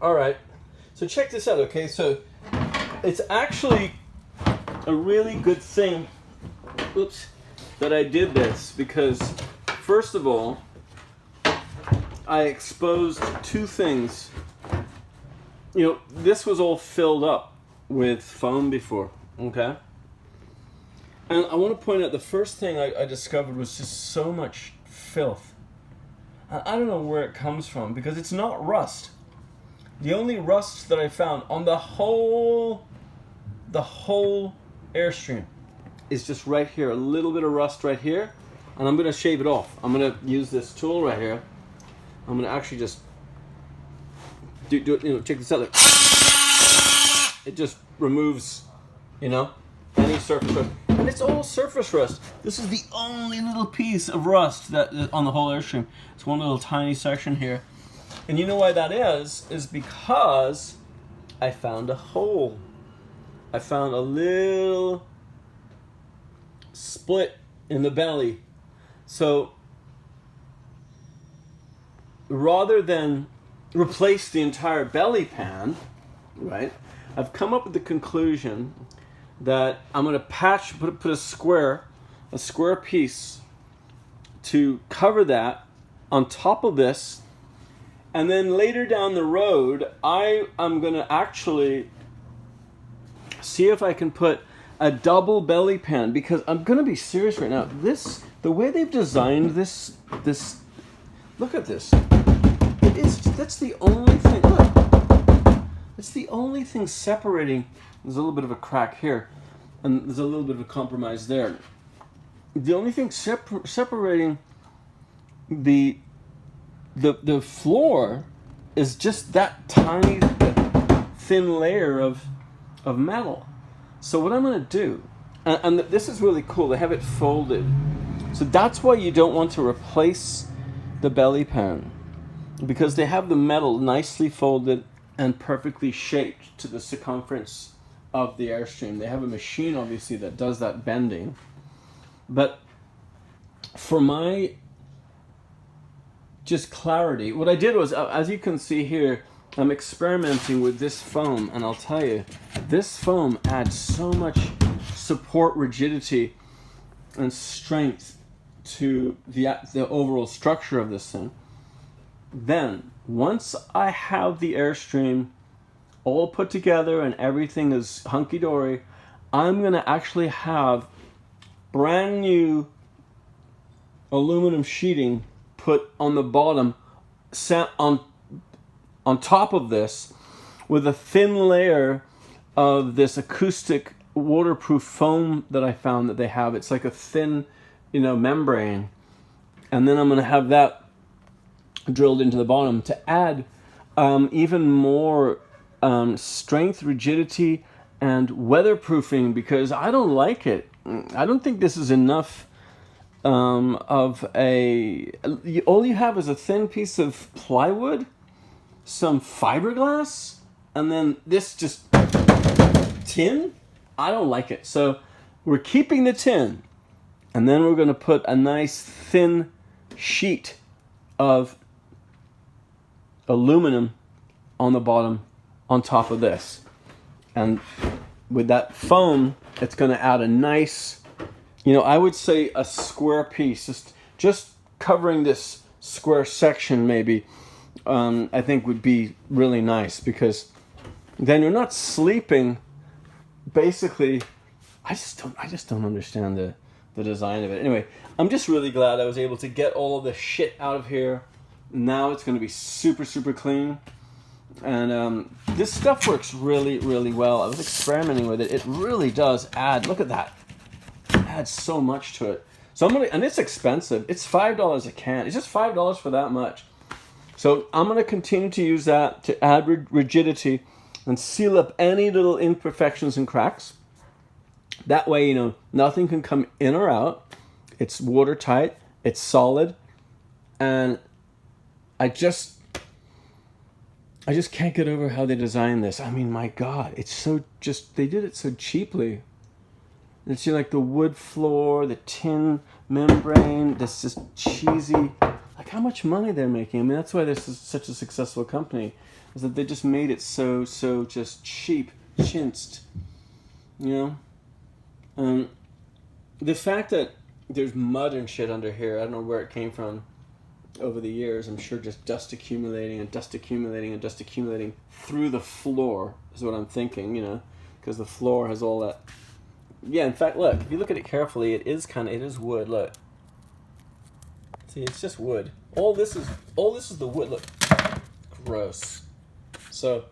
All right. So check this out, okay? So it's actually a really good thing, oops, that I did this because, first of all, I exposed two things. You know, this was all filled up with foam before, okay? And I want to point out the first thing I discovered was just so much filth. I don't know where it comes from because it's not rust. The only rust that I found on the whole Airstream is just right here, a little bit of rust right here, and I'm going to shave it off. I'm going to use this tool right here. I'm going to actually just do it, you know, check this out. Like, it just removes, you know, any surface rust. And it's all surface rust. This is the only little piece of rust that on the whole Airstream. It's one little tiny section here. And you know why that is because I found a hole. I found a little split in the belly. So rather than replace the entire belly pan, right, I've come up with the conclusion that I'm going to put a square piece to cover that on top of this, and then later down the road I am going to actually see if I can put a double belly pan, because I'm going to be serious right now. The way they've designed this, look at this. That's the only thing. Look, it's the only thing separating. There's a little bit of a crack here, and there's a little bit of a compromise there. The only thing separating the floor is just that tiny thin layer of metal. So what I'm going to do, and this is really cool, they have it folded. So that's why you don't want to replace the belly pan, because they have the metal nicely folded and perfectly shaped to the circumference of the Airstream. They have a machine, obviously, that does that bending. But for my just clarity, what I did was, as you can see here, I'm experimenting with this foam, and I'll tell you, this foam adds so much support, rigidity, and strength to the overall structure of this thing. Then, once I have the Airstream all put together and everything is hunky-dory, I'm going to actually have brand new aluminum sheeting put on the bottom, on top of this, with a thin layer of this acoustic waterproof foam that I found that they have. It's like a thin, membrane. And then I'm going to have that drilled into the bottom to add even more strength, rigidity, and weatherproofing, because I don't like it. I don't think this is enough of a... All you have is a thin piece of plywood, some fiberglass, and then this just tin. I don't like it. So we're keeping the tin, and then we're going to put a nice thin sheet of aluminum on the bottom on top of this. And with that foam, it's going to add a nice, I would say a square piece, just covering this square section maybe, I think would be really nice, because then you're not sleeping. Basically, I just don't understand the design of it. Anyway, I'm just really glad I was able to get all of the shit out of here. Now it's going to be super, super clean. And this stuff works really, really well. I was experimenting with it. It really does add, look at that. It adds so much to it. So and it's expensive. It's $5 a can. It's just $5 for that much. So I'm going to continue to use that to add rigidity and seal up any little imperfections and cracks. That way, nothing can come in or out. It's watertight. It's solid. And I just can't get over how they designed this. I mean, my God, it's so they did it so cheaply. And see, like the wood floor, the tin membrane, this just cheesy. like how much money they're making. I mean, that's why this is such a successful company, is that they just made it so just cheap, chinced, you know. The fact that there's mud and shit under here, I don't know where it came from over the years. I'm sure just dust accumulating and dust accumulating and dust accumulating through the floor is what I'm thinking, you know, because the floor has all that. Yeah, in fact, look, if you look at it carefully, it is wood. Look, see, it's just wood. All this is the wood. Look, gross. So